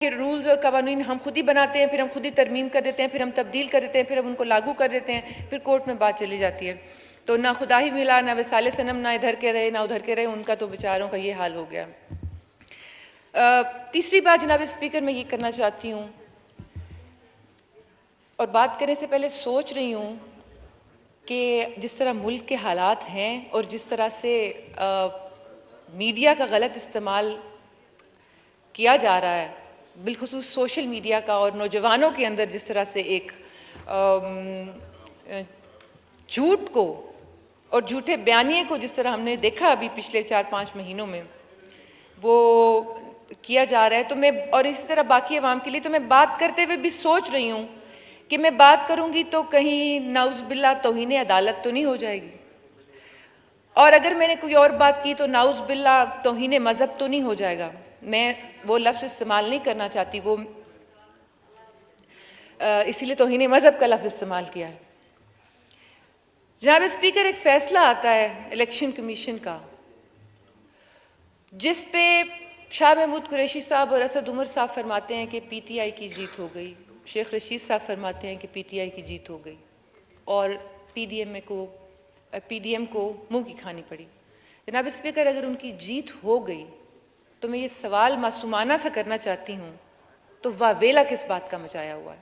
कि रूल्स और कानून हम खुद ही बनाते हैं, फिर हम खुद ही तरमीम कर देते हैं, फिर हम तब्दील कर देते हैं, फिर हम उनको लागू कर देते हैं, फिर कोर्ट में बात चली जाती है। तो ना खुदा ही मिला, ना वसाले सनम, ना इधर के रहे ना उधर के रहे, उनका तो बेचारों का ये हाल हो गया। तीसरी बात जनाब स्पीकर मैं ये करना चाहती हूँ, और बात करने से पहले सोच रही हूँ कि जिस तरह मुल्क के हालात हैं और जिस तरह से मीडिया का गलत इस्तेमाल किया जा रहा है, बिलखुसूस सोशल मीडिया का, और नौजवानों के अंदर जिस तरह से एक झूठ को और झूठे बयानिए को जिस तरह हमने देखा अभी पिछले 4-5 महीनों में वो किया जा रहा है, तो मैं, और इसी तरह बाकी अवाम के लिए, तो मैं बात करते हुए भी सोच रही हूँ कि मैं बात करूँगी तो कहीं नाउज़बिल्ला तौहीन अदालत तो नहीं हो जाएगी, और अगर मैंने कोई और बात की तो नाउज़बिल्ला तौहीन मज़हब तो नहीं हो जाएगा। मैं वो लफ्ज़ इस्तेमाल नहीं करना चाहती, वो इसीलिए तौहीन मज़हब का लफ्ज़ इस्तेमाल किया है। जनाब स्पीकर, एक फ़ैसला आता है इलेक्शन कमीशन का जिस पे शाह महमूद कुरैशी साहब और असद उमर साहब फरमाते हैं कि पीटीआई की जीत हो गई, शेख रशीद साहब फरमाते हैं कि पीटीआई की जीत हो गई, और पीडीएम को मुंह की खानी पड़ी। जनाब स्पीकर, अगर उनकी जीत हो गई तो मैं ये सवाल मासूमाना सा करना चाहती हूँ, तो वावेला किस बात का मचाया हुआ है?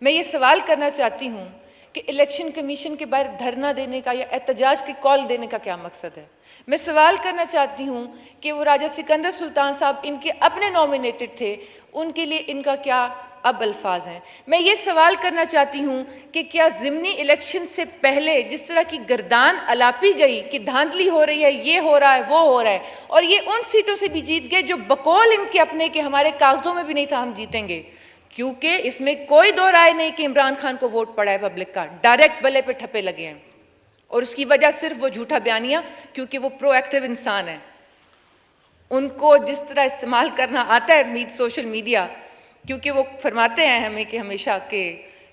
मैं ये सवाल करना चाहती हूँ कि इलेक्शन कमीशन के बाहर धरना देने का या एहतजाज की कॉल देने का क्या मकसद है? मैं सवाल करना चाहती हूँ कि वो राजा सिकंदर सुल्तान साहब इनके अपने नॉमिनेटेड थे, उनके लिए इनका क्या अब अल्फाज हैं? मैं ये सवाल करना चाहती हूँ कि क्या ज़िमनी इलेक्शन से पहले जिस तरह की गर्दान अलापी गई कि धांधली हो रही है, ये हो रहा है, वो हो रहा है, और ये उन सीटों से भी जीत गए जो बकौल इनके अपने के हमारे कागजों में भी नहीं था हम जीतेंगे, क्योंकि इसमें कोई दो राय नहीं कि इमरान खान को वोट पड़ा है पब्लिक का, डायरेक्ट बल्ले पे ठप्पे लगे हैं, और उसकी वजह सिर्फ वो झूठा बयानिया, क्योंकि वो प्रोएक्टिव इंसान है, उनको जिस तरह इस्तेमाल करना आता है सोशल मीडिया, क्योंकि वो फरमाते हैं हमें कि हमेशा कि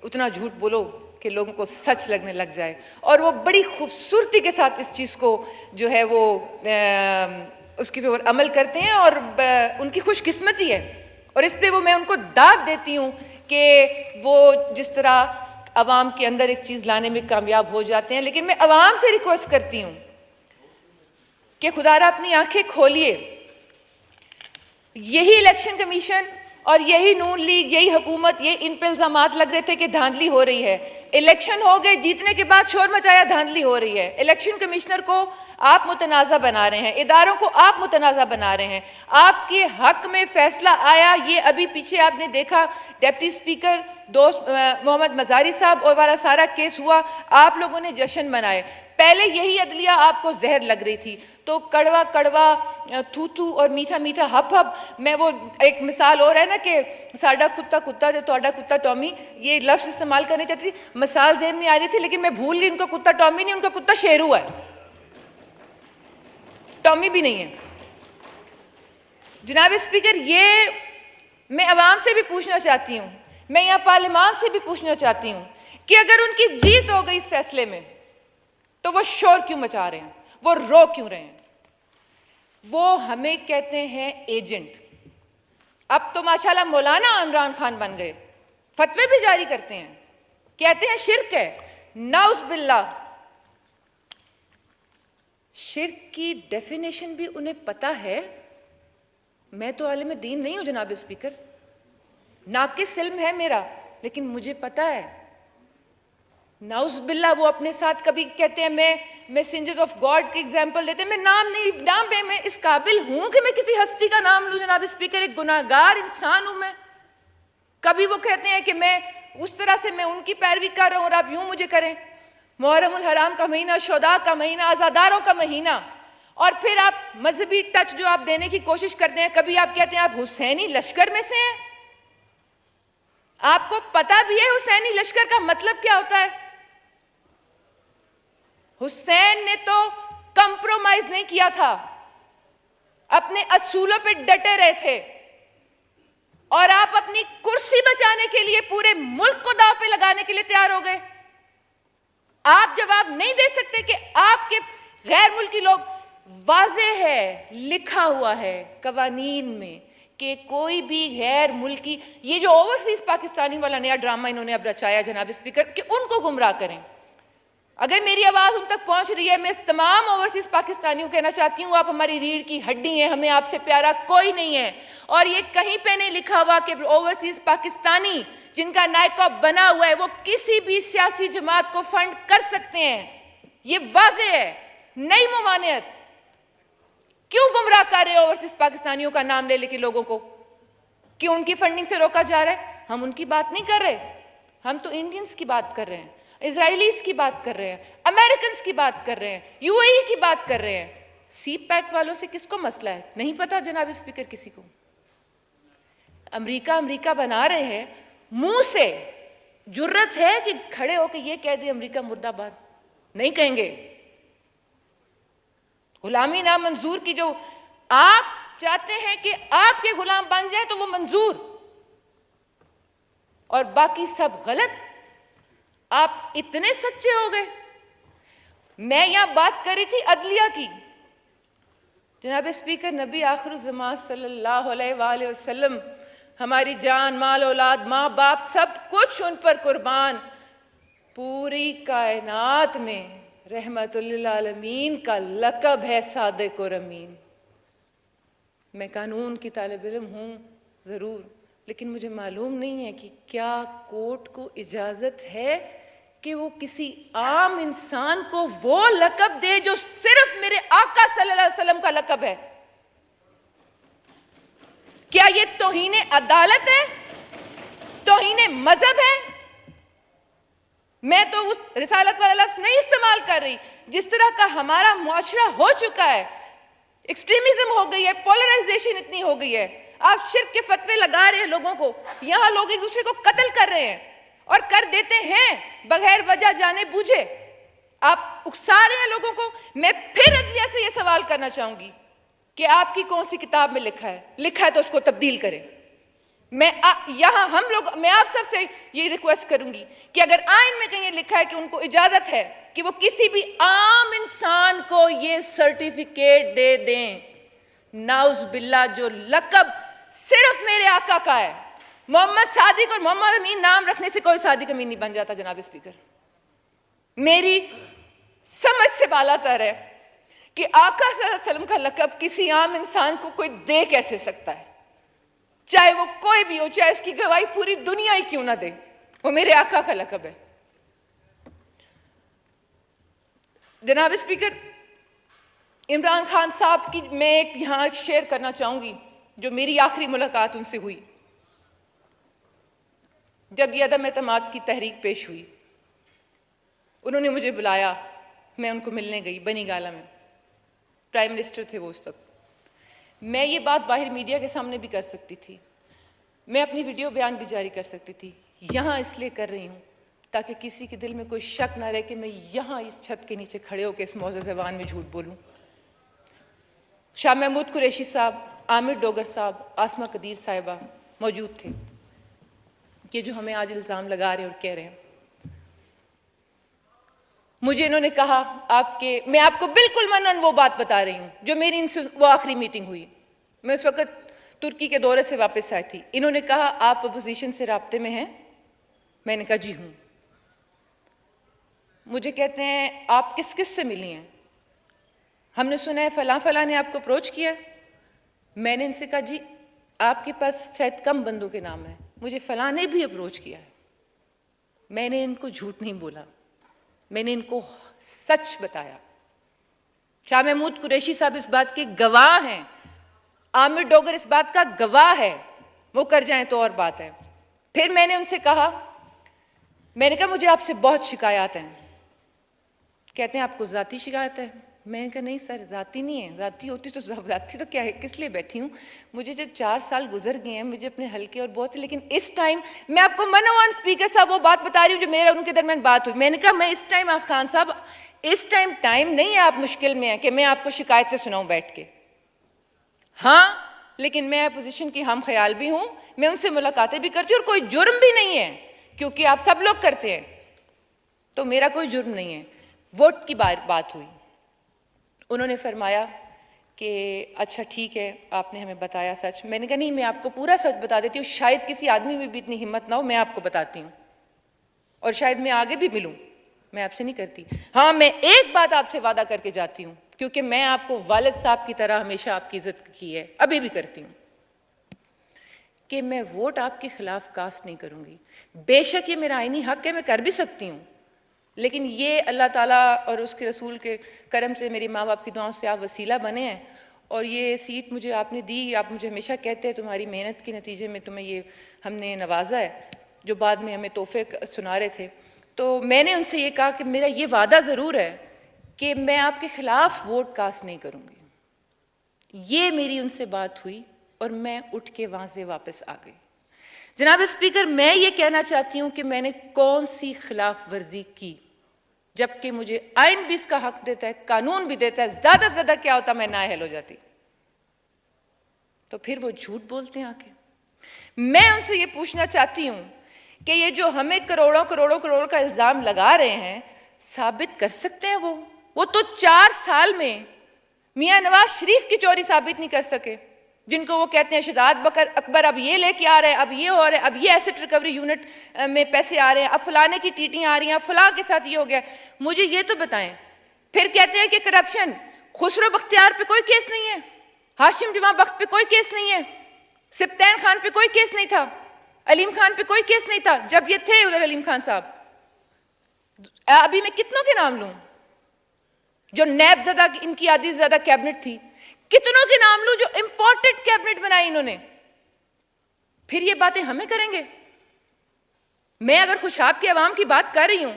उतना झूठ बोलो कि लोगों को सच लगने लग जाए, और वो बड़ी खूबसूरती के साथ इस चीज़ को जो है वो उसके ऊपर अमल करते हैं, और उनकी खुशकिस्मती है, और इसलिए वो मैं उनको दाद देती हूँ कि वो जिस तरह अवाम के अंदर एक चीज़ लाने में कामयाब हो जाते हैं। लेकिन मैं अवाम से रिक्वेस्ट करती हूँ कि खुदारा अपनी आंखें खोलिए, यही इलेक्शन कमीशन और यही नून लीग, यही हुकूमत, ये इन पे इल्जामात लग रहे थे कि धांधली हो रही है, इलेक्शन हो गए, जीतने के बाद शोर मचाया धांधली हो रही है, इलेक्शन कमिश्नर को आप मुतनाज़ा बना रहे हैं, इदारों को आप मुतनाज़ा बना रहे हैं, आपके हक में फैसला आया, ये अभी पीछे आपने देखा डिप्टी स्पीकर दोस्त मोहम्मद मजारी साहब और वाला सारा केस हुआ, आप लोगों ने जश्न मनाए, पहले यही अदलिया आपको जहर लग रही थी, तो कड़वा कड़वा थू थू और मीठा मीठा हप हप, मैं वो एक मिसाल और है ना कि साडा कुत्ता कुत्ता जो तोड़ा कुत्ता टॉमी, ये लफ्ज़ इस्तेमाल करने चाहती थी, मिसाल ज़हन में आ रही थी, लेकिन मैं भूल गई, उनका कुत्ता टॉमी नहीं, उनका कुत्ता शेरू है, टॉमी भी नहीं है। जनाब स्पीकर, ये मैं अवाम से भी पूछना चाहती हूँ, मैं यहाँ पार्लियामान से भी पूछना चाहती हूँ कि अगर उनकी जीत हो गई इस फैसले में, तो वो शोर क्यों मचा रहे हैं, वो रो क्यों रहे हैं? वो हमें कहते हैं एजेंट, अब तो माशाल्लाह मौलाना इमरान खान बन गए, फतवे भी जारी करते हैं, कहते हैं शिर्क है, नाउज़बिल्ला। शिर्क की डेफिनेशन भी उन्हें पता है। मैं तो आलिम दीन नहीं हूं जनाब स्पीकर, नाकिस इल्म है मेरा, लेकिन मुझे पता है नाउज़बिल्ला। वो अपने साथ कभी कहते हैं मैं मैसेंजर्स ऑफ गॉड की एग्जाम्पल देते हैं, मैं नाम पे मैं इस काबिल हूं कि मैं किसी हस्ती का नाम लूं जनाब स्पीकर, एक गुनाहगार इंसान हूं मैं। कभी वो कहते हैं कि मैं उस तरह से मैं उनकी पैरवी कर रहा हूं और आप यूं मुझे करें, मुहर्रमुल हराम का महीना, शोदा का महीना, आज़ादारों का महीना, और फिर आप मजहबी टच जो आप देने की कोशिश करते हैं, कभी आप कहते हैं आप हुसैनी लश्कर में से हैं, आपको पता भी है हुसैनी लश्कर का मतलब क्या होता है? हुसैन ने तो कंप्रोमाइज नहीं किया था, अपने असूलों पे डटे रहे थे, और आप अपनी कुर्सी बचाने के लिए पूरे मुल्क को दांव पे लगाने के लिए तैयार हो गए। आप जवाब नहीं दे सकते कि आपके गैर मुल्की लोग, वाज़ेह है, लिखा हुआ है कवानीन में कि कोई भी गैर मुल्की, ये जो ओवरसीज पाकिस्तानी वाला नया ड्रामा इन्होंने अब रचाया जनाब स्पीकर, कि उनको गुमराह करें। अगर मेरी आवाज़ उन तक पहुंच रही है, मैं तमाम ओवरसीज पाकिस्तानियों कहना चाहती हूँ, आप हमारी रीढ़ की हड्डी हैं, हमें आपसे प्यारा कोई नहीं है। और ये कहीं पे नहीं लिखा हुआ कि ओवरसीज पाकिस्तानी जिनका नायका बना हुआ है वो किसी भी सियासी जमात को फंड कर सकते हैं। ये वाज़ेह है, नई ममानियत। क्यों गुमराह कर रहे हो ओवरसीज पाकिस्तानियों का नाम ले लेके लोगों को? क्यों उनकी फंडिंग से रोका जा रहा है? हम उनकी बात नहीं कर रहे, हम तो इंडियंस की बात कर रहे हैं, इजराइलीज की बात कर रहे हैं, अमेरिकन की बात कर रहे हैं, यूएई की बात कर रहे हैं। सी पैक वालों से किसको मसला है? नहीं पता जनाब स्पीकर किसी को। अमेरिका बना रहे हैं, मुंह से जुर्रत है कि खड़े होकर ये कह दे अमेरिका मुर्दाबाद? नहीं कहेंगे। गुलामी ना मंजूर की, जो आप चाहते हैं कि आपके गुलाम बन जाए तो वो मंजूर, और बाकी सब गलत। आप इतने सच्चे हो गए। मैं यहां बात कर रही थी अदलिया की। जनाब स्पीकर, नबी आखिर ज़मान सल्लल्लाहु अलैहि वसल्लम, हमारी जान, माल, औलाद, माँ बाप, सब कुछ उन पर कुर्बान, पूरी कायनात में रहमतुल्लिल आलमीन का लक़ब है सादिक़ और अमीन। मैं कानून की तालिब इल्म हूँ ज़रूर, लेकिन मुझे मालूम नहीं है कि क्या कोर्ट को इजाज़त है कि वो किसी आम इंसान को वो लक़ब दे जो सिर्फ मेरे आका सल्लल्लाहु अलैहि वसल्लम का लक़ब है। क्या ये तौहीन अदालत है? तौहीन मजहब है? मैं तो उस रिसालत वाला लफ्ज़ नहीं इस्तेमाल कर रही। जिस तरह का हमारा मुआशरा हो चुका है, एक्सट्रीमिज्म हो गई है, पोलराइजेशन इतनी हो गई है, आप शिर्क के फतवे लगा रहे हैं लोगों को, यहां लोग एक दूसरे को कत्ल कर रहे हैं और कर देते हैं बगैर वजह जाने बूझे। आप उकसा रहे हैं लोगों को। मैं फिर अदलिया से यह सवाल करना चाहूंगी कि आपकी कौन सी किताब में लिखा है तो उसको तब्दील करें। मैं आप सबसे ये रिक्वेस्ट करूंगी कि अगर आइन में कहीं लिखा है कि उनको इजाजत है कि वो किसी भी आम इंसान को ये सर्टिफिकेट दे दें, नाउज़ बिल्ला, जो लक़ब सिर्फ मेरे आका का है। मोहम्मद सादिक और मोहम्मद अमीन नाम रखने से कोई सादिक अमीन नहीं बन जाता जनाब स्पीकर। मेरी समझ से बालातर है कि आका सल्लल्लाहु अलैहि वसल्लम का लक़ब किसी आम इंसान को कोई दे कैसे सकता है, चाहे वो कोई भी हो, चाहे उसकी गवाही पूरी दुनिया ही क्यों ना दे। वो मेरे आका का लक़ब है। जनाब स्पीकर, इमरान खान साहब की मैं यहां एक शेयर करना चाहूंगी जो मेरी आखिरी मुलाकात उनसे हुई जब ये अदम एतमाद की तहरीक पेश हुई। उन्होंने मुझे बुलाया, मैं उनको मिलने गई बनी गाला में। प्राइम मिनिस्टर थे वो उस वक्त। मैं ये बात बाहर मीडिया के सामने भी कर सकती थी, मैं अपनी वीडियो बयान भी जारी कर सकती थी। यहाँ इसलिए कर रही हूँ ताकि किसी के दिल में कोई शक ना रहे कि मैं यहाँ इस छत के नीचे खड़े होकर इस मौजूद ज़बान में झूठ बोलूँ। शाह महमूद कुरैशी साहब, आमिर डोगर साहब, आसमा कदीर साहिबा मौजूद थे, ये जो हमें आज इल्ज़ाम लगा रहे और कह रहे हैं। मुझे इन्होंने कहा मैं आपको बिल्कुल मनन वो बात बता रही हूँ जो मेरी इनसे वो आखिरी मीटिंग हुई। मैं उस वक्त तुर्की के दौरे से वापस आई थी। इन्होंने कहा आप अपोजिशन से राब्ते में हैं? मैंने कहा जी हूँ। मुझे कहते हैं आप किस किस से मिली हैं? हमने सुना है फलां फलां ने आपको अप्रोच किया। मैंने इनसे कहा जी आपके पास शायद कम बंदों के नाम है, मुझे फलां ने भी अप्रोच किया है। मैंने इनको झूठ नहीं बोला, मैंने इनको सच बताया। शाह महमूद कुरैशी साहब इस बात के गवाह हैं, आमिर डोगर इस बात का गवाह है, वो कर जाएं तो और बात है। फिर मैंने उनसे कहा, मैंने कहा मुझे आपसे बहुत शिकायत हैं। कहते हैं आपको ज़ाती शिकायत है? मैंने कहा नहीं सर, ज़ाती नहीं है, ज़ाती होती तो ज़ाती तो क्या है, किस लिए बैठी हूँ। मुझे जब 4 साल गुजर गए हैं, मुझे अपने हल्के और बहुत से, लेकिन इस टाइम मैं आपको मनोवान स्पीकर साहब वो बात बता रही हूँ जो मेरा उनके दरमियान बात हुई। मैंने कहा मैं इस टाइम, आप खान साहब इस टाइम नहीं है, आप मुश्किल में है कि मैं आपको शिकायतें सुनाऊँ बैठ के। हाँ, लेकिन मैं अपोजिशन की हम ख्याल भी हूँ, मैं उनसे मुलाकातें भी करती हूँ और कोई जुर्म भी नहीं है क्योंकि आप सब लोग करते हैं, तो मेरा कोई जुर्म नहीं है। वोट की बात हुई, उन्होंने फरमाया कि अच्छा ठीक है, आपने हमें बताया सच। मैंने कहा नहीं, मैं आपको पूरा सच बता देती हूँ, शायद किसी आदमी में भी इतनी हिम्मत ना हो, मैं आपको बताती हूँ और शायद मैं आगे भी मिलूँ। मैं आपसे नहीं करती। हाँ, मैं एक बात आपसे वादा करके जाती हूँ, क्योंकि मैं आपको वालिद साहब की तरह हमेशा आपकी इज्जत की है, अभी भी करती हूँ, कि मैं वोट आपके खिलाफ कास्ट नहीं करूँगी। बेशक ये मेरा आईनी हक है, मैं कर भी सकती हूँ, लेकिन ये अल्लाह ताला और उसके रसूल के करम से, मेरे माँ बाप की दुआओं से आप वसीला बने हैं और ये सीट मुझे आपने दी। आप मुझे हमेशा कहते हैं तुम्हारी मेहनत के नतीजे में तुम्हें ये हमने नवाजा है, जो बाद में हमें तोहफे सुना रहे थे। तो मैंने उनसे ये कहा कि मेरा ये वादा ज़रूर है कि मैं आपके खिलाफ वोट कास्ट नहीं करूँगी। ये मेरी उनसे बात हुई और मैं उठ के वहाँ से वापस आ गई। जनाब स्पीकर, मैं ये कहना चाहती हूँ कि मैंने कौन सी खिलाफ वर्जी की, जबकि मुझे आइन भी इसका हक देता है, कानून भी देता है। ज्यादा से ज्यादा क्या होता, मैं नाअहल हो जाती। तो फिर वो झूठ बोलते हैं आके। मैं उनसे ये पूछना चाहती हूं कि ये जो हमें करोड़ों करोड़ों करोड़ का इल्जाम लगा रहे हैं, साबित कर सकते हैं वो तो 4 साल में मियां नवाज शरीफ की चोरी साबित नहीं कर सके, जिनको वो कहते हैं शहजाद बकर अकबर अब ये लेके आ रहे हैं, अब ये हो रहा है, अब ये एसेट रिकवरी यूनिट में पैसे आ रहे हैं, अब फलाने की टीटियां आ रही हैं, अब फलां के साथ ये हो गया। मुझे ये तो बताएं। फिर कहते हैं कि करप्शन, खुसरो बख्तियार पे कोई केस नहीं है, हाशिम जमा बख्त पे कोई केस नहीं है, सिप्तैन खान पे कोई केस नहीं था, अलीम खान पे कोई केस नहीं था जब ये थे उधर अलीम खान साहब। अभी मैं कितनों के नाम लूं जो नैब ज़दा, इनकी आधी से ज्यादा कैबिनेट थी, कितनों के नाम लूं जो इंपॉर्टेंट कैबिनेट बनाई इन्होंने। फिर ये बातें हमें करेंगे। मैं अगर खुशाब के अवाम की बात कर रही हूं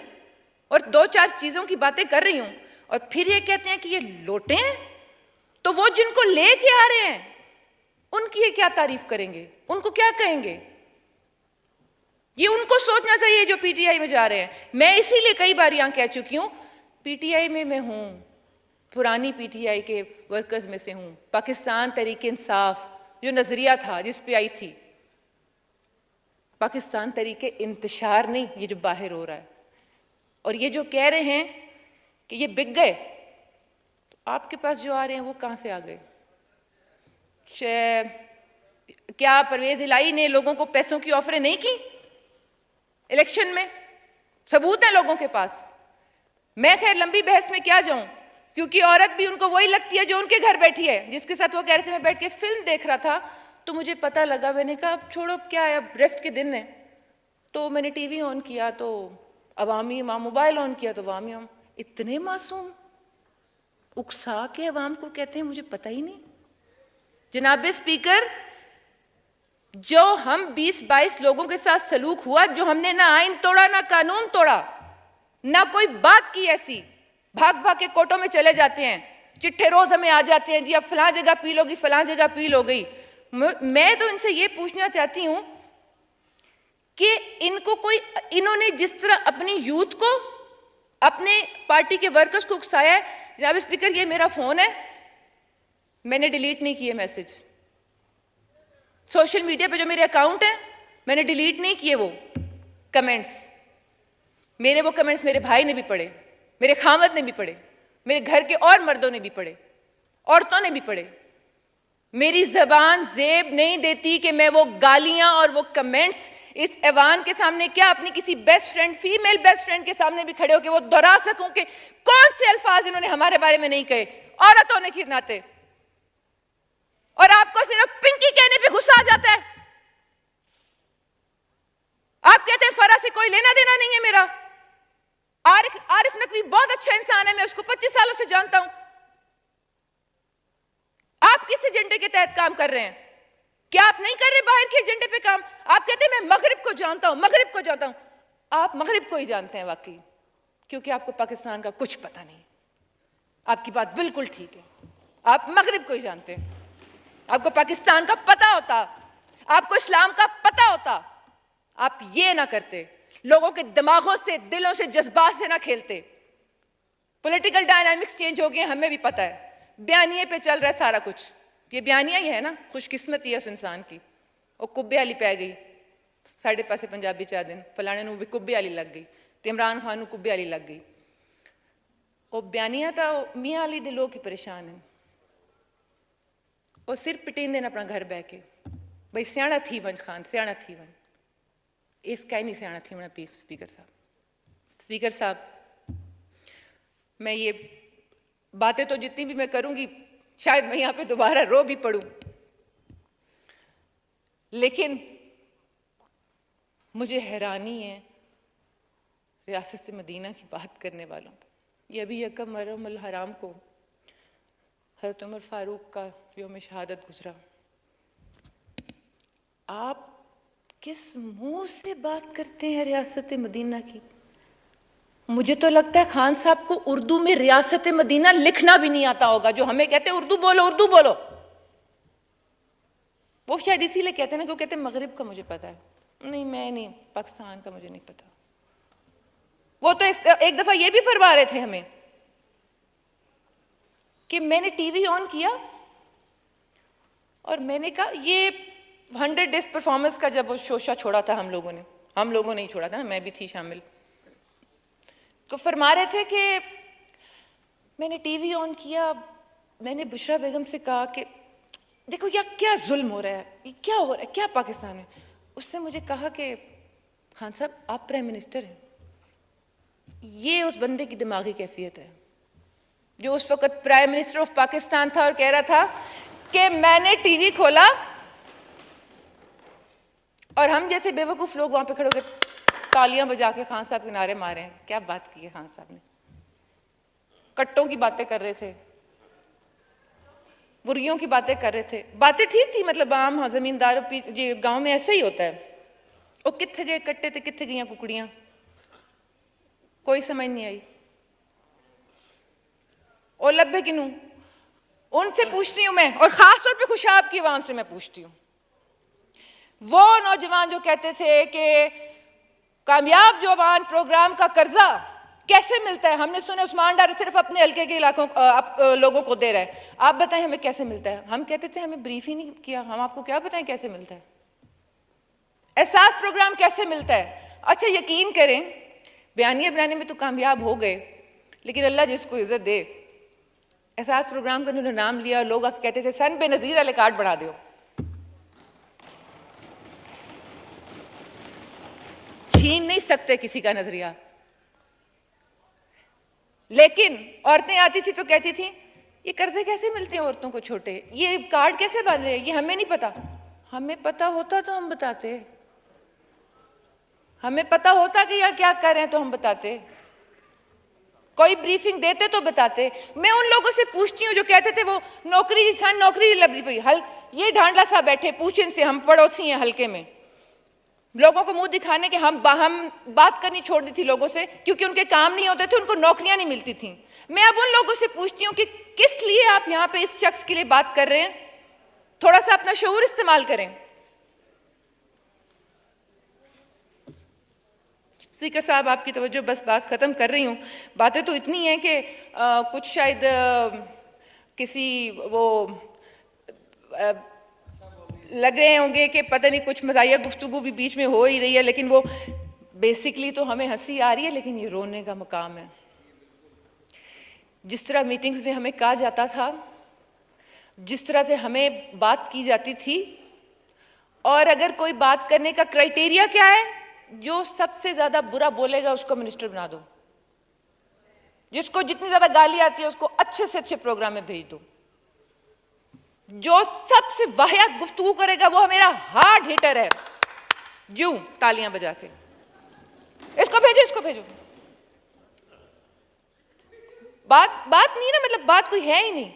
और 2-4 चीजों की बातें कर रही हूं और फिर ये कहते हैं कि ये लोटे हैं, तो वो जिनको लेके आ रहे हैं उनकी ये क्या तारीफ करेंगे, उनको क्या कहेंगे? ये उनको सोचना चाहिए जो पीटीआई में जा रहे हैं। मैं इसीलिए कई बार यहां कह चुकी हूं, पीटीआई में मैं हूं, पुरानी पीटीआई के वर्कर्स में से हूं। पाकिस्तान तहरीक इंसाफ जो नजरिया था, जिस पे आई थी, पाकिस्तान तहरीक इंतशार नहीं, ये जो बाहर हो रहा है। और ये जो कह रहे हैं कि ये बिक गए, तो आपके पास जो आ रहे हैं वो कहां से आ गए? क्या परवेज इलाही ने लोगों को पैसों की ऑफरें नहीं की इलेक्शन में? सबूत है लोगों के पास। मैं खैर लंबी बहस में क्या जाऊं, क्योंकि औरत भी उनको वही लगती है जो उनके घर बैठी है, जिसके साथ वो कह रहे थे मैं बैठ के फिल्म देख रहा था तो मुझे पता लगा। मैंने कहा अब छोड़ो, क्या है, अब रेस्ट के दिन है। तो मैंने टीवी ऑन किया तो अवामी मोबाइल ऑन किया तो अवामी इतने मासूम उकसा के अवाम को कहते हैं मुझे पता ही नहीं। जनाब स्पीकर, जो हम 20-22 लोगों के साथ सलूक हुआ, जो हमने ना आइन तोड़ा ना कानून तोड़ा, ना कोई बात की ऐसी, भाग भाग के कोर्टों में चले जाते हैं, चिट्ठे रोज हमें आ जाते हैं जी अब फलां जगह अपील होगी, फलां जगह अपील हो गई। मैं तो इनसे ये पूछना चाहती हूं कि इनको कोई, इन्होंने जिस तरह अपनी यूथ को, अपने पार्टी के वर्कर्स को उकसाया है। जनाब स्पीकर, ये मेरा फोन है, मैंने डिलीट नहीं किए मैसेज। सोशल मीडिया पे जो मेरे अकाउंट है मैंने डिलीट नहीं किए वो कमेंट्स। मेरे वो कमेंट्स मेरे भाई ने भी पढ़े, मेरे खामद ने भी पढ़े, मेरे घर के और मर्दों ने भी पढ़े, औरतों ने भी पढ़े। मेरी जबान जेब नहीं देती कि मैं वो गालियां और वो कमेंट्स इस ऐवान के सामने, क्या अपनी किसी best friend, female best friend के सामने भी खड़े होकर वो दोहरा सकूं कि कौन से अल्फाज इन्होंने हमारे बारे में नहीं कहे औरतों ने के नाते। और आपको सिर्फ पिंकी कहने पे गुस्सा आ जाता है। आप कहते हैं फरा से कोई लेना देना नहीं है मेरा। आरिफ नकवी बहुत अच्छा इंसान है, मैं उसको 25 सालों से जानता हूं। आप किस एजेंडे के तहत काम कर रहे हैं? क्या आप नहीं कर रहे बाहर के एजेंडे पे काम? आप कहते हैं मैं मगरिब को जानता हूं, मगरिब को जानता हूं। आप मगरिब को ही जानते हैं वाकई, क्योंकि आपको पाकिस्तान का कुछ पता नहीं। आपकी बात बिल्कुल ठीक है, आप मगरिब को ही जानते हैं। आपको पाकिस्तान का पता होता, आपको इस्लाम का पता होता, आप ये ना करते, लोगों के दिमागों से, दिलों से, जज्बात से ना खेलते। पॉलिटिकल डायनामिक्स चेंज हो गए, हमें भी पता है। बयानिए पे चल रहा है सारा कुछ, ये बयानिया ही है ना, खुशकिस्मती है उस इंसान की। और कुब्बे आली पै गई, साढ़े पासे पंजाबी चा दिन फलाने नूं भी कुब्बे आली लग गई, ते इमरान खान नूं कुब्बे आली लग गई। और बयानिया तो मियाँ अली दे लोग ही परेशान हैं। और सिर पिटीन देन अपना घर बह के भाई सियाणा थी वन खान सियाणा थी वन। इसका ही नहीं सियाणा थी वना स्पीकर साहब। स्पीकर साहब, मैं ये बातें तो जितनी भी मैं करूंगी शायद मैं यहाँ पे दोबारा रो भी पड़ूं, लेकिन मुझे हैरानी है रियासत मदीना की बात करने वालों पर। ये अभी यकम मुहर्रम अल हराम को हज़रत उमर फारूक का यौम शहादत गुजरा। आप किस मुंह से बात करते हैं रियासत मदीना की? मुझे तो लगता है खान साहब को उर्दू में रियासत मदीना लिखना भी नहीं आता होगा। जो हमें कहते हैं उर्दू बोलो उर्दू बोलो, वो शायद इसीलिए कहते हैं ना, क्यों कहते हैं मगरिब का मुझे पता है। नहीं, मैं नहीं, पाकिस्तान का मुझे नहीं पता। वो तो एक दफा ये भी फरमा रहे थे हमें कि मैंने टीवी ऑन किया और मैंने कहा ये 100 डेज परफॉर्मेंस का जब वो शोशा छोड़ा था हम लोगों ने ही छोड़ा था ना, मैं भी थी शामिल। तो फरमा रहे थे कि मैंने टीवी ऑन किया, मैंने बुशरा बेगम से कहा कि देखो यार क्या जुल्म हो रहा है, ये क्या हो रहा है, क्या पाकिस्तान में। उसने मुझे कहा कि खान साहब आप प्राइम मिनिस्टर हैं। ये उस बंदे की दिमागी कैफियत है जो उस वक्त प्राइम मिनिस्टर ऑफ पाकिस्तान था और कह रहा था कि मैंने टीवी खोला और हम जैसे बेवकूफ लोग वहां पे खड़े होकर तालियां बजा के खान साहब के नारे मारे हैं। क्या बात की है खान साहब ने, कट्टों की बातें कर रहे थे, मुर्गियों की बातें कर रहे थे। बातें ठीक थी, मतलब आम जमींदार ये गांव में ऐसा ही होता है। वो कित्थे गए कट्टे थे, कित्थे गई कुकड़ियां, कोई समझ नहीं आई। और लब्बे किनू उनसे पूछती हूं मैं, और खास तौर पे खुशाब की आवाम से मैं पूछती हूं। वो नौजवान जो कहते थे कि कामयाब जवान प्रोग्राम का कर्जा कैसे मिलता है, हमने सुना उस्मान डार सिर्फ अपने हल्के के इलाकों लोगों को दे रहा है, आप बताएं हमें कैसे मिलता है। हम कहते थे हमें ब्रीफ ही नहीं किया, हम आपको क्या बताएं कैसे मिलता है, एहसास प्रोग्राम कैसे मिलता है। अच्छा यकीन करें बयानिया बनाने में तो कामयाब हो गए, लेकिन अल्लाह जिसको इज्जत दे, एहसास प्रोग्राम का उन्होंने नाम लिया और लोग आके कहते थे सन बेनजीर वाले कार्ड बढ़ा दो। छीन नहीं सकते किसी का नजरिया, लेकिन औरतें आती थी तो कहती थी ये कर्जे कैसे मिलते हैं औरतों को छोटे, ये कार्ड कैसे बन रहे हैं, ये हमें नहीं पता। हमें पता होता तो हम बताते, हमें पता होता कि यह क्या कर रहे हैं तो हम बताते, कोई ब्रीफिंग देते तो बताते। मैं उन लोगों से पूछती हूँ जो कहते थे वो नौकरी सन नौकरी लगी पई हल, ये ढांडला सा बैठे पूछ इनसे, हम पड़ोसी हैं हल्के में, लोगों को मुंह दिखाने के हम बात करनी छोड़ दी थी लोगों से क्योंकि उनके काम नहीं होते थे, उनको नौकरियां नहीं मिलती थी। मैं अब उन लोगों से पूछती हूँ कि किस लिए आप यहां पे इस शख्स के लिए बात कर रहे हैं, थोड़ा सा अपना शऊर इस्तेमाल करें। स्पीकर साहब आपकी तवज्जो, बस बात खत्म कर रही हूं। बातें तो इतनी हैं कि कुछ शायद किसी वो लग रहे होंगे कि पता नहीं कुछ मज़ाहिया गुफ्तगू भी बीच में हो ही रही है, लेकिन वो बेसिकली तो हमें हंसी आ रही है, लेकिन ये रोने का मकाम है। जिस तरह मीटिंग्स में हमें कहा जाता था, जिस तरह से हमें बात की जाती थी, और अगर कोई बात करने का क्राइटेरिया क्या है, जो सबसे ज्यादा बुरा बोलेगा उसको मिनिस्टर बना दो, जिसको जितनी ज्यादा गाली आती है उसको अच्छे से अच्छे प्रोग्राम में भेज दो, जो सबसे वाहियात गुफ्तगू करेगा वो मेरा हार्ड हिटर है, जूं तालियां बजा के इसको भेजो इसको भेजो। बात नहीं ना, मतलब बात कोई है ही नहीं,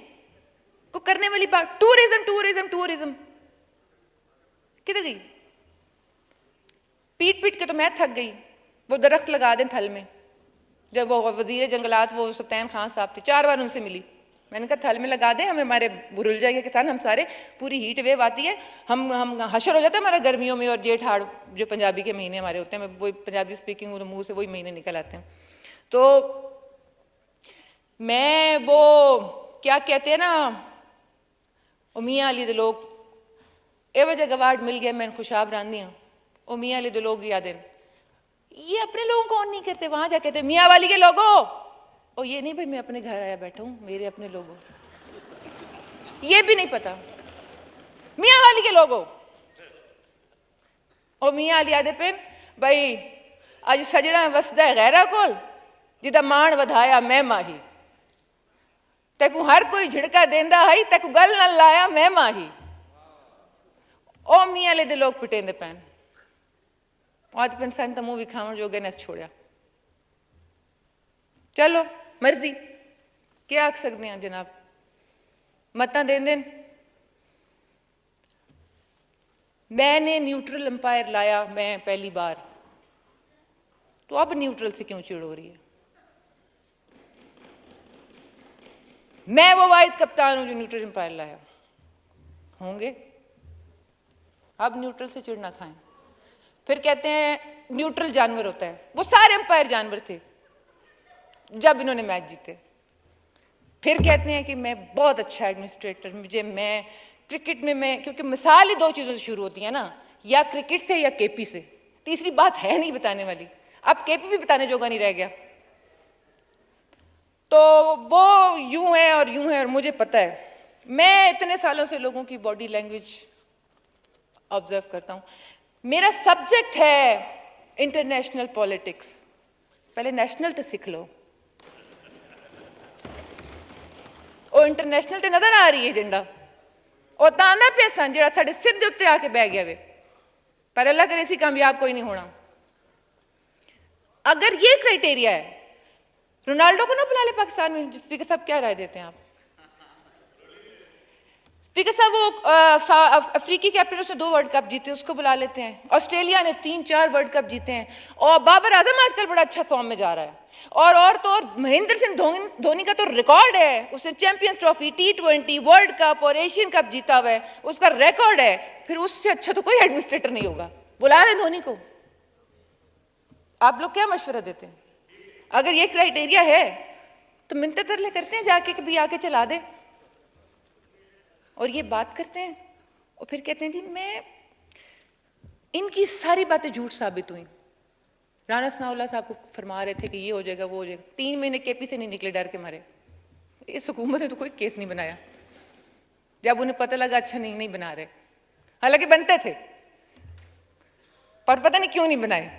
को करने वाली बात। टूरिज्म टूरिज्म टूरिज्म किधर गई? पीट पीट के तो मैं थक गई। वो दरख्त लगा दें थल में, जब वो वजीर जंगलात वो सत्यान खान साहब थे, 4 बार उनसे मिली, मैंने कहा थल में लगा दें, हमें हमारे बुरुल जाएगा किसान, हम सारे पूरी हीट वेव आती है, हम हशर हो जाता है हमारा गर्मियों में, और जेठ हाड़ जो पंजाबी के महीने हमारे होते हैं, वही पंजाबी स्पीकिंग तो मुंह से वही महीने निकल आते हैं। तो मैं वो क्या कहते हैं ना, मियाँ अली दे लोग ए वजह गवार्ड मिल गया, मैंने खुशाब रांधी हूँ, ओ मियाँ अली दे लोग याद है, ये अपने लोगों को ऑन नहीं करते, वहां जा कहते मियाँ वाली के लोगों, और ये नहीं भाई मैं अपने घर आया बैठा हूं, मेरे अपने लोगों, ये भी नहीं पता। मियाँ वाली के लोग हो और मियाँ वाली आदे पे भाई अज सजना वसदा है गैरा कोल जिदा मान वधाया मैं माही तेकू हर कोई झिड़का देंदा है तेकू गल न लाया मैं माही ओ मियाँ ले दे लोग पिटेंदे पैन आज पे इंसान तो मुंह विखावण जोगे ने छोड़ा चलो मर्जी क्या आख सकते हैं जनाब मतां दें देन मैंने न्यूट्रल अंपायर लाया मैं पहली बार तो अब न्यूट्रल से क्यों चिड़ हो रही है मैं वो वाहिद कप्तान हूं जो न्यूट्रल अंपायर लाया होंगे अब न्यूट्रल से चिड़ ना खाएं फिर कहते हैं न्यूट्रल जानवर होता है वो सारे अंपायर जानवर थे जब इन्होंने मैच जीते फिर कहते हैं कि मैं बहुत अच्छा एडमिनिस्ट्रेटर मुझे मैं क्रिकेट में मैं क्योंकि मिसाल ही दो चीज़ों से शुरू होती है ना या क्रिकेट से या केपी से तीसरी बात है नहीं बताने वाली अब केपी भी बताने जोगा नहीं रह गया तो वो यूं है और मुझे पता है मैं इतने सालों से लोगों की बॉडी लैंग्वेज ऑब्जर्व करता हूं मेरा सब्जेक्ट है इंटरनेशनल पॉलिटिक्स पहले नेशनल तो सीख लो और इंटरनेशनल तो नजर आ रही है एजेंडा और ताना पे सन जो साढ़े सिर के उत्ते आके बह गया वे पर अल्लाह करे सी कामयाब कोई नहीं होना अगर ये क्राइटेरिया है रोनाल्डो को ना बुला ले पाकिस्तान में स्पीकर साहब क्या राय देते हैं आप स्पीकर साहब वो अफ्रीकी कैप्टन से 2 वर्ल्ड कप जीते उसको बुला लेते हैं ऑस्ट्रेलिया ने 3-4 वर्ल्ड कप जीते हैं और बाबर आजम आजकल बड़ा अच्छा फॉर्म में जा रहा है और तो और महेंद्र सिंह धोनी का तो रिकॉर्ड है उसने champions trophy T20 world cup और एशियन कप जीता हुआ है उसका रिकॉर्ड है फिर उससे अच्छा तो कोई एडमिनिस्ट्रेटर नहीं होगा बुला रहे धोनी को आप लोग क्या मशवरा देते हैं अगर ये क्राइटेरिया है तो मिन्नत तरले करते हैं जाके कभी आके चला दे और ये बात करते हैं और फिर कहते हैं जी मैं इनकी सारी बातें झूठ साबित हुई राना सनाउल्लाह साहब को फरमा रहे थे कि ये हो जाएगा वो हो जाएगा 3 महीने केपी से नहीं निकले डर के मारे इस हुकूमत ने तो कोई केस नहीं बनाया जब उन्हें पता लगा अच्छा नहीं बना रहे हालांकि बनते थे पर पता नहीं क्यों नहीं बनाए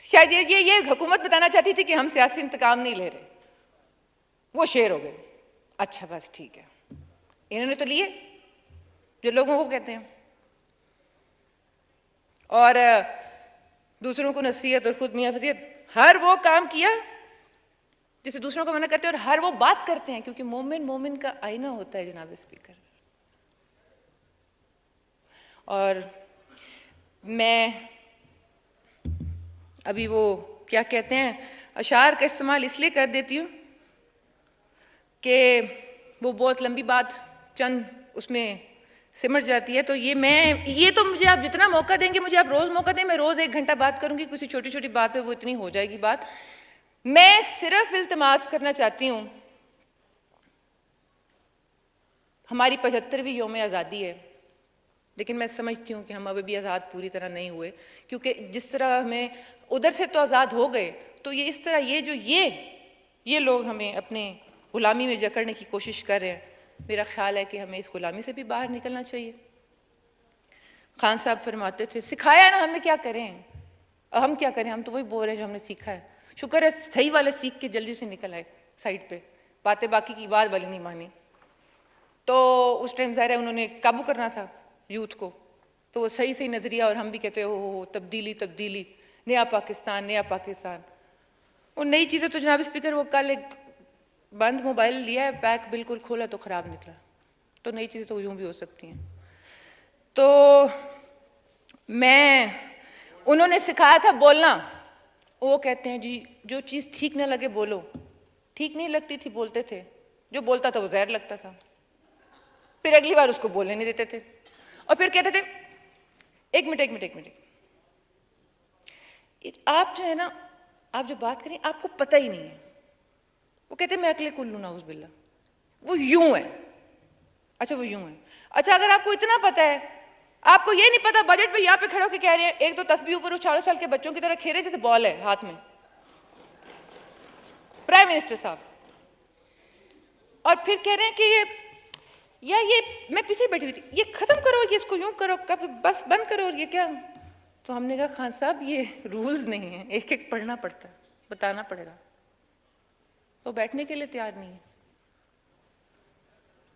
शायद ये हुकूमत बताना चाहती थी कि हम सियासी इंतकाम नहीं ले रहे वो शेर हो गए अच्छा बस ठीक है इन्होंने तो लिए जो लोगों को कहते हैं और दूसरों को नसीहत और खुद मियां फजीहत हर वो काम किया जिसे दूसरों को मना करते हैं और हर वो बात करते हैं क्योंकि मोमिन का आईना होता है जनाब स्पीकर और मैं अभी वो क्या कहते हैं अशार का इस्तेमाल इसलिए कर देती हूँ कि वो बहुत लंबी बात चंद उसमें सिमट जाती है तो ये तो मुझे आप जितना मौका देंगे मुझे आप रोज मौका दें मैं रोज 1 घंटा बात करूंगी किसी छोटी छोटी बात पे वो इतनी हो जाएगी बात मैं सिर्फ इल्तिमास करना चाहती हूँ हमारी 75वीं यौम आज़ादी है लेकिन मैं समझती हूँ कि हम अभी भी आज़ाद पूरी तरह नहीं हुए क्योंकि जिस तरह हमें उधर से तो आज़ाद हो गए तो ये इस तरह ये लोग हमें अपने गुलामी में जकड़ने की कोशिश कर रहे हैं मेरा ख्याल है कि हमें इस गुलामी से भी बाहर निकलना चाहिए खान साहब फरमाते थे सिखाया ना हमें क्या करें हम क्या करें हम तो वही बोल रहे हैं जो हमने सीखा है शुक्र है सही वाले सीख के जल्दी से निकल आए साइड पे बातें बाकी की बात वाली नहीं मानी तो उस टाइम ज़ाहिर है उन्होंने काबू करना था यूथ को तो वो सही नज़रिया और हम भी कहते हो तब्दीली नया पाकिस्तान वो नई चीज़ें तो जनाब स्पीकर वो कल एक बंद मोबाइल लिया है पैक बिल्कुल खोला तो ख़राब निकला तो नई चीज़ें तो यूँ भी हो सकती हैं तो उन्होंने सिखाया था बोलना वो कहते हैं जी जो चीज़ ठीक ना लगे बोलो ठीक नहीं लगती थी बोलते थे जो बोलता था वो जहर लगता था फिर अगली बार उसको बोलने नहीं देते थे और फिर कहते थे एक मिनट आप जो है ना आप जो बात करें आपको पता ही नहीं है वो कहते मैं अकले कुल्लू नाउज़ बिल्ला वो यूं है अच्छा वो यूं है अच्छा अगर आपको इतना पता है आपको ये नहीं पता बजट पे यहाँ पे खड़े होकर कह रहे हैं एक दो तस्बीह ऊपर 4 साल के बच्चों की तरह खेल रहे जैसे बॉल है हाथ में प्राइम मिनिस्टर साहब और फिर कह रहे हैं कि या ये मैं पीछे बैठी हुई थी, ये खत्म करो, ये इसको यूं करो, कब बस बंद करो, और ये क्या। तो हमने कहा खान साहब ये रूल्स नहीं है, एक एक पढ़ना पड़ता है, बताना पड़ेगा। वो बैठने के लिए तैयार नहीं है।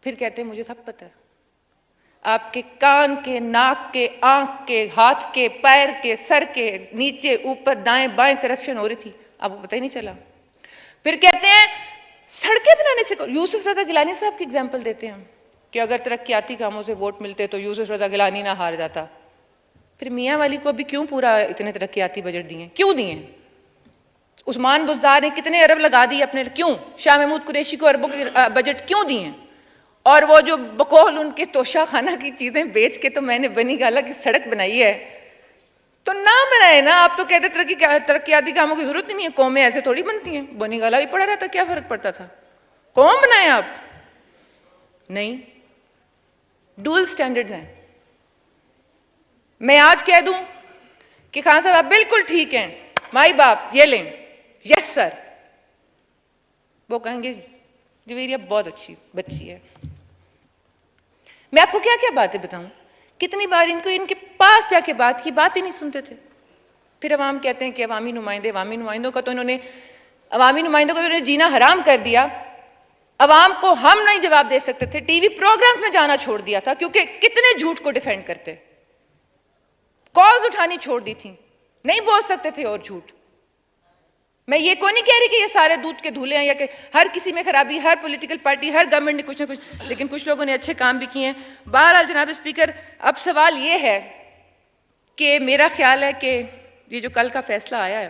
फिर कहते हैं मुझे सब पता है, आपके कान के, नाक के, आंख के, हाथ के, पैर के, सर के, नीचे ऊपर दाएं बाएं करप्शन हो रही थी, आपको पता ही नहीं चला। फिर कहते हैं सड़कें बनाने से, यूसुफ रजा गिलानी साहब की एग्जाम्पल देते हैं कि अगर तरक्याती कामों से वोट मिलते तो यूसुफ रजा गिलानी ना हार जाता। फिर मियाँ वाली को भी क्यों पूरा इतने तरक्याती बजट दिए, क्यों दिए? उस्मान बुज़दार ने कितने अरब लगा दिए अपने, क्यों? शाह महमूद कुरैशी को अरबों के बजट क्यों दिए? और वो जो बकौल उनके तोशा खाना की चीजें बेच के तो मैंने बनी गाला की सड़क बनाई है, तो ना बनाए ना। आप तो कहते तरक्याती कामों की जरूरत ही नहीं है, कौमें ऐसे थोड़ी बनती हैं। बनी गाला भी पड़ा रहता, क्या फर्क पड़ता था? कौम बनाए आप? नहीं, डुअल स्टैंडर्ड्स हैं। मैं आज कह दूं कि खान साहब आप बिल्कुल ठीक हैं, माई बाप ये लें, यस सर, वो कहेंगे जवेरिया बहुत अच्छी बच्ची है। मैं आपको क्या क्या बातें बताऊं, कितनी बार इनको इनके पास जाके बात की, बात ही नहीं सुनते थे। फिर अवाम कहते हैं कि अवामी नुमाइंदों का तो इन्होंने, अवामी नुमाइंदों को तो इन्होंने जीना हराम कर दिया। अवाम को हम नहीं जवाब दे सकते थे, टीवी प्रोग्राम्स में जाना छोड़ दिया था, क्योंकि कितने झूठ को डिफेंड करते, कॉल्स उठानी छोड़ दी थी, नहीं बोल सकते थे और झूठ। मैं ये कोई नहीं कह रही कि ये सारे दूध के धूले हैं या कि हर किसी में खराबी, हर पॉलिटिकल पार्टी, हर गवर्नमेंट ने कुछ ना कुछ, लेकिन कुछ लोगों ने अच्छे काम भी किए हैं। बहरहाल जनाब स्पीकर, अब सवाल ये है कि मेरा ख्याल है कि ये जो कल का फैसला आया है,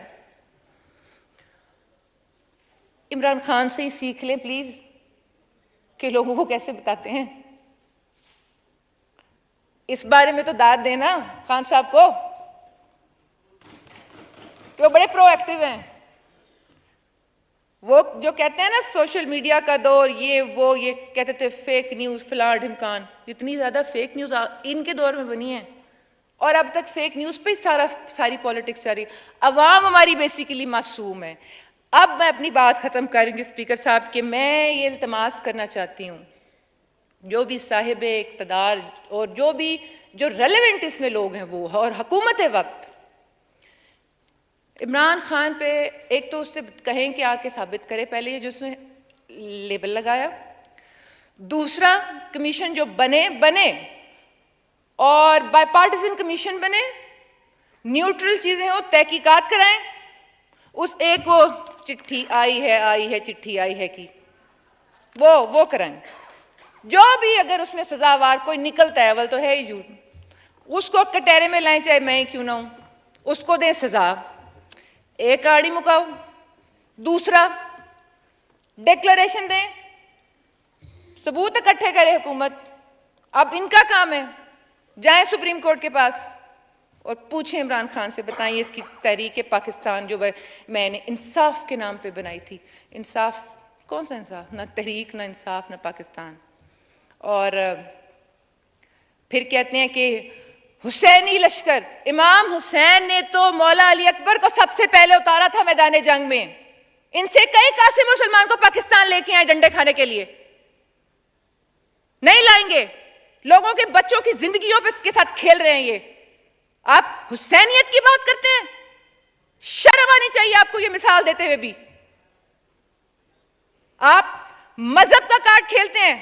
इमरान खान से ही सीख लें प्लीज कि लोगों को कैसे बताते हैं। इस बारे में तो दाद देना खान साहब को कि वो बड़े प्रोएक्टिव हैं। वो जो कहते हैं ना सोशल मीडिया का दौर, ये वो, ये कहते थे फेक न्यूज फलां ढिमकान, इतनी ज्यादा फेक न्यूज इनके दौर में बनी है, और अब तक फेक न्यूज पे सारी पॉलिटिक्स जा रही। अवाम हमारी बेसिकली मासूम है। अब मैं अपनी बात खत्म करूंगी स्पीकर साहब कि मैं ये इल्तमास करना चाहती हूँ, जो भी साहिब इक़्तिदार और जो रेलेवेंट इसमें लोग हैं वो, और हुकूमत वक्त, इमरान खान पे एक तो उससे कहें कि आके साबित करे पहले ये जो उसने लेबल लगाया, दूसरा कमीशन जो बने और बायपार्टिजन कमीशन बने, न्यूट्रल चीजें हो, तहकीकात कराएं। उस एक वो चिट्ठी आई है चिट्ठी आई है की वो कराएं। जो भी अगर उसमें सजावार कोई निकलता है, अवल तो है ही झूठ, उसको कटहरे में लाएं, चाहे मैं ही क्यों ना हूं, उसको दें सजा। एक आड़ी मुकाओ, दूसरा डिक्लेरेशन दें, सबूत इकट्ठे करे हुकूमत। अब इनका काम है, जाएं सुप्रीम कोर्ट के पास और पूछें इमरान खान से, बताएं इसकी तहरीक पाकिस्तान जो मैंने इंसाफ के नाम पे बनाई थी, इंसाफ कौन सा इंसाफ? ना तहरीक, ना इंसाफ, ना पाकिस्तान। और फिर कहते हैं कि हुसैनी लश्कर, इमाम हुसैन ने तो मौला अली अकबर को सबसे पहले उतारा था मैदान जंग में। इनसे कई कासिम मुसलमान को पाकिस्तान लेके आए डंडे खाने के लिए, नहीं लाएंगे। लोगों के बच्चों की जिंदगियों के साथ खेल रहे हैं ये। आप हुसैनियत की बात करते हैं, शर्म आनी चाहिए आपको ये मिसाल देते हुए भी। आप मजहब का कार्ड खेलते हैं,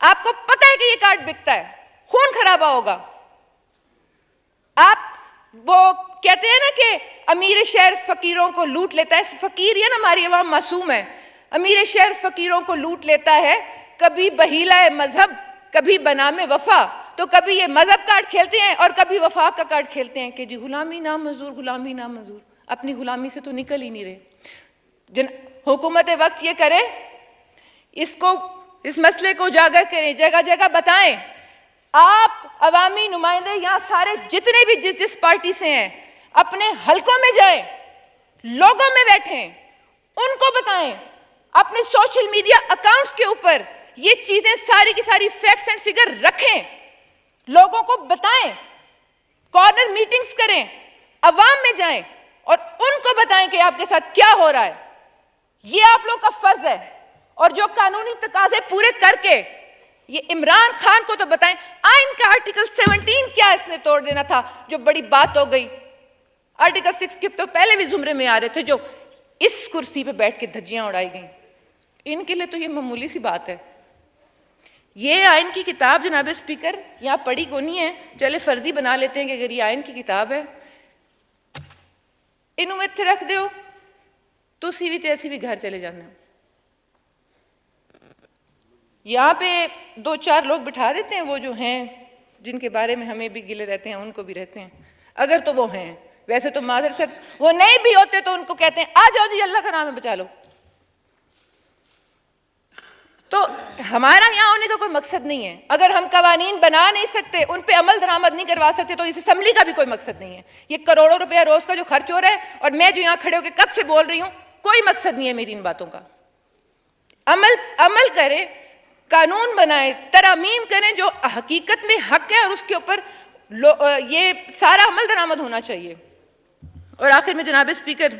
आपको पता है कि ये कार्ड बिकता है, खून खराबा होगा। आप वो कहते हैं ना कि अमीर शहर फकीरों को लूट लेता है, फकीर या ना हमारी अवाम मासूम है। अमीर शहर फकीरों को लूट लेता है, कभी बहीला मजहब, कभी बनामे वफा। तो कभी ये मजहब कार्ड खेलते हैं और कभी वफा का कार्ड खेलते हैं कि जी गुलामी ना मंजूर, गुलामी ना मंजूर। अपनी गुलामी से तो निकल ही नहीं रहे। हुकूमत वक्त ये करे, इस मसले को उजागर करें, जगह जगह बताएं। आप अवामी नुमाइंदे यहां सारे जितने भी जिस पार्टी से हैं, अपने हलकों में जाएं, लोगों में बैठें, उनको बताएं, अपने सोशल मीडिया अकाउंट्स के ऊपर ये चीजें सारी की सारी फैक्ट्स एंड फिगर रखें, लोगों को बताएं, कॉर्नर मीटिंग्स करें, अवाम में जाएं और उनको बताएं कि आपके साथ क्या हो रहा है। ये आप लोग का फर्ज है। और जो कानूनी तकाजे पूरे करके ये इमरान खान को तो बताएं, आइन का आर्टिकल 17 क्या इसने तोड़ देना था जो बड़ी बात हो गई। आर्टिकल 6 के तो पहले भी जुमरे में आ रहे थे, जो इस कुर्सी पे बैठ के धज्जियां उड़ाई गई। इनके लिए तो ये मामूली सी बात है। ये आइन की किताब जनाब स्पीकर यहां पढ़ी को नहीं है, चले फर्जी बना लेते हैं कि अगर ये आइन की किताब है, इनू इत्थे रख दो, तुसी भी ते असी भी घर चले जाने। यहां पे 2-4 लोग बिठा देते हैं, वो जो हैं जिनके बारे में हमें भी गिले रहते हैं, उनको भी रहते हैं, अगर तो वो हैं। वैसे तो माजर से वो नहीं भी होते तो उनको कहते हैं आ जाओ जी, अल्लाह का नाम है, बचा लो। तो हमारा यहां होने का कोई मकसद नहीं है। अगर हम कवानीन बना नहीं सकते, उन पे अमल दरामद नहीं करवा सकते, तो इस असेंबली का भी कोई मकसद नहीं है। ये करोड़ों रुपया रोज का जो खर्च हो रहा है, और मैं जो यहां खड़े होकर कब से बोल रही हूं, कोई मकसद नहीं है मेरी इन बातों का। अमल करें, कानून बनाए, तरामीम करें जो हकीकत में हक है, और उसके ऊपर ये सारा अमल दरामद होना चाहिए। और आखिर में जनाब स्पीकर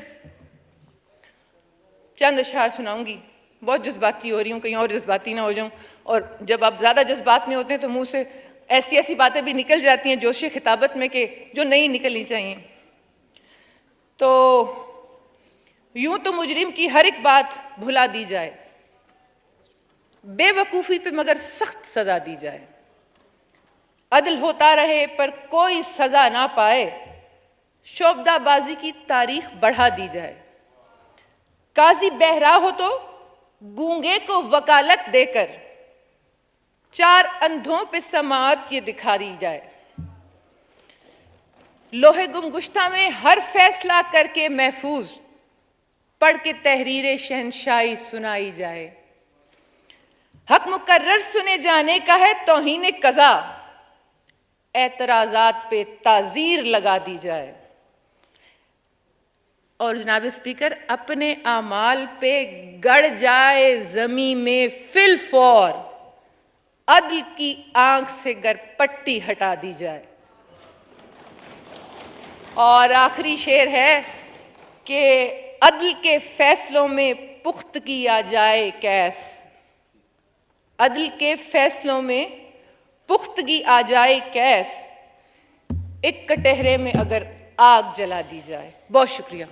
चंद अशआर सुनाऊंगी। बहुत जज्बाती हो रही हूँ, कहीं और जज्बाती ना हो जाऊं, और जब आप ज़्यादा जज्बात में होते हैं तो मुंह से ऐसी ऐसी बातें भी निकल जाती हैं जोश खिताबत में, कि जो नहीं निकलनी चाहिए। तो यूं तो मुजरिम की हर एक बात भुला दी जाए, बेवकूफ़ी पे मगर सख्त सजा दी जाए, अदल होता रहे पर कोई सजा ना पाए, शोबदाबाजी की तारीख बढ़ा दी जाए, काजी बहरा हो तो गूंगे को वकालत देकर 4 अंधों पे समाअत ये दिखा दी जाए, लोहे गुमगुश्ता में हर फैसला करके महफूज पढ़ के तहरीर शहनशाही सुनाई जाए, हक मुकर्रर सुने जाने का है तौहीन कज़ा, एतराजात पे ताज़ीर लगा दी जाए। और जनाब स्पीकर, अपने आमाल पे गड़ जाए ज़मीं में फिल फौर, अदल की आंख से गर पट्टी हटा दी जाए। और आखिरी शेर है कि अदल के फैसलों में पुख्तगी आ जाए कैस, अदल के फैसलों में पुख्तगी आ जाए कैस, एक कटहरे में अगर आग जला दी जाए। बहुत शुक्रिया।